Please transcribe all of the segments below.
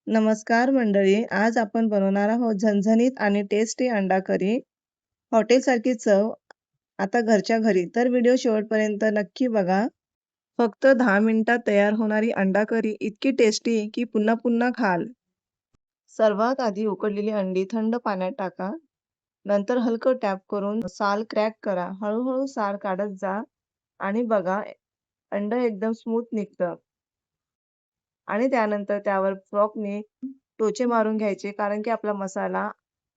नमस्कार मंडळी. आज आपण बनवणार आहोत झणझणीत आणि टेस्टी अंडा करी. हॉटेलसारखी चव आता घरच्या घरी. तर व्हिडिओ शेवटपर्यंत नक्की बघा. फक्त 10 मिनिटात तयार होणारी अंडा करी इतकी टेस्टी की पुन्हा पुन्हा खाल. सर्वात आधी उकडलेली अंडी थंड पाण्यात टाका. नंतर हलकं टॅप करून साल क्रॅक करा. हळूहळू साल काढत जा आणि बघा अंड एकदम स्मूथ निघतं. आणि त्यानंतर त्यावर फ्रॉकने टोचे मारून घ्यायचे कारण की आपला मसाला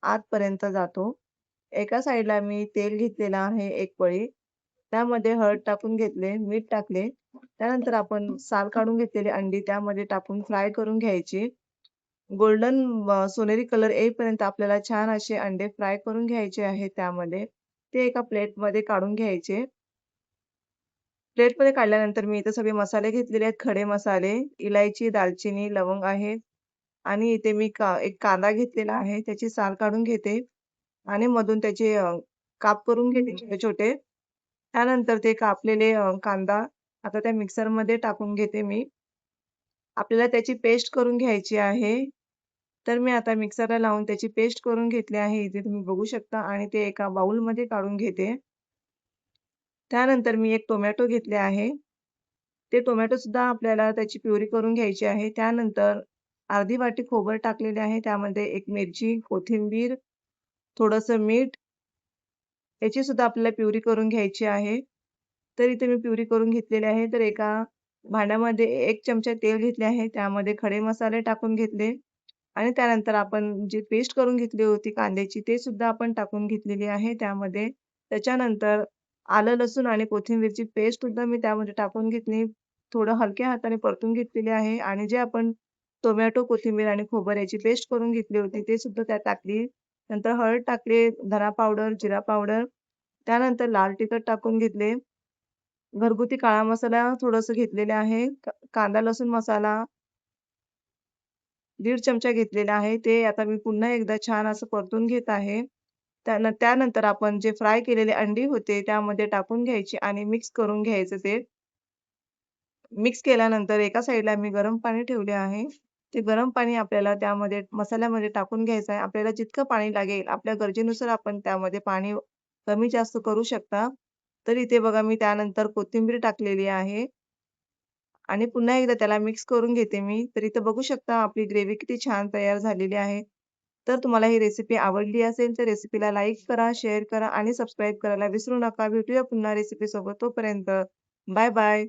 आतपर्यंत जातो. एका साईडला मी तेल घेतलेलं आहे एक पळी. त्यामध्ये हळद टाकून घेतले, मीठ टाकले. त्यानंतर आपण साल काढून घेतलेली अंडी त्यामध्ये टाकून फ्राय करून घ्यायची. गोल्डन सोनेरी कलर येईपर्यंत आपल्याला छान असे अंडे फ्राय करून घ्यायचे आहेत त्यामध्ये. ते एका प्लेटमध्ये काढून घ्यायचे. प्लेटमध्ये काढल्यानंतर मी इथे सगळे मसाले घेतलेले आहेत. खडे मसाले, इलायची, दालचिनी, लवंग आहेत आणि इथे मी एक कांदा घेतलेला आहे. त्याची साल काढून घेते आणि मधून त्याचे काप करून घेते छोटे-छोटे. त्यानंतर ते कापलेले कांदा आता त्या मिक्सरमध्ये टाकून घेते मी. आपल्याला त्याची पेस्ट करून घ्यायची आहे. तर मी आता मिक्सरला लावून त्याची पेस्ट करून घेतली आहे. इथे तुम्ही बघू शकता आणि ते एका बाउलमध्ये काढून घेते. त्यानंतर मी एक टोमॅटो घेतले आहे. ते टोमॅटो सुद्धा आपल्याला त्याची प्युरी करून घ्यायची आहे. त्यानंतर अर्धी वाटी खोबरं टाकलेले आहे. त्यामध्ये एक मिरची, कोथिंबीर, थोडंसं मीठ याची सुद्धा आपल्याला प्युरी करून घ्यायची आहे. तर इथे मी प्युरी करून घेतलेली आहे. तर एका भांड्यामध्ये 1 चमचा तेल घेतले आहे. त्यामध्ये खडे मसाले टाकून घेतले आणि त्यानंतर आपण जी पेस्ट करून घेतली होती कांद्याची ते सुद्धा आपण टाकून घेतलेली आहे त्यामध्ये. त्याच्यानंतर आलं, लसूण आणि कोथिंबीरची पेस्ट सुद्धा मी त्यामध्ये टाकून घेतली. थोडं हलक्या हाताने परतून घेतलेली आहे आणि जे आपण टोमॅटो, कोथिंबीर आणि खोबरं याची पेस्ट करून घेतली होती ते सुद्धा त्यात टाकली. नंतर हळद टाकली, धना पावडर, जिरा पावडर, त्यानंतर लाल तिखट टाकून घेतले. घरगुती काळा मसाला थोडंसं घेतलेले आहे. कांदा लसूण मसाला 1.5 चमचा घेतलेला आहे. ते आता मी पुन्हा एकदा छान असं परतून घेत आहे. त्यानंतर आपण जे फ्राय केलेले अंडी होते त्यामध्ये टाकून घ्यायची आणि मिक्स करून घ्यायचं ते. मिक्स केल्यानंतर एका साईडला मी गरम पाणी ठेवले आहे. ते गरम पाणी आपल्याला त्यामध्ये मसाल्यामध्ये टाकून घ्यायचं आहे. आपल्याला जितकं पाणी लागेल आपल्या गरजेनुसार आपण त्यामध्ये पाणी कमी जास्त करू शकता. तर इथे बघा मी त्यानंतर कोथिंबीर टाकलेली आहे आणि पुन्हा एकदा त्याला मिक्स करून घेते मी. तर इथं बघू शकता आपली ग्रेव्ही किती छान तयार झालेली आहे. तर तुम्हाला ही रेसिपी आवडली असेल तर रेसिपीला लाईक करा, शेअर करा आणि सबस्क्राईब करायला विसरू नका. भेटूया पुन्हा रेसिपीसोबत. तोपर्यंत बाय बाय.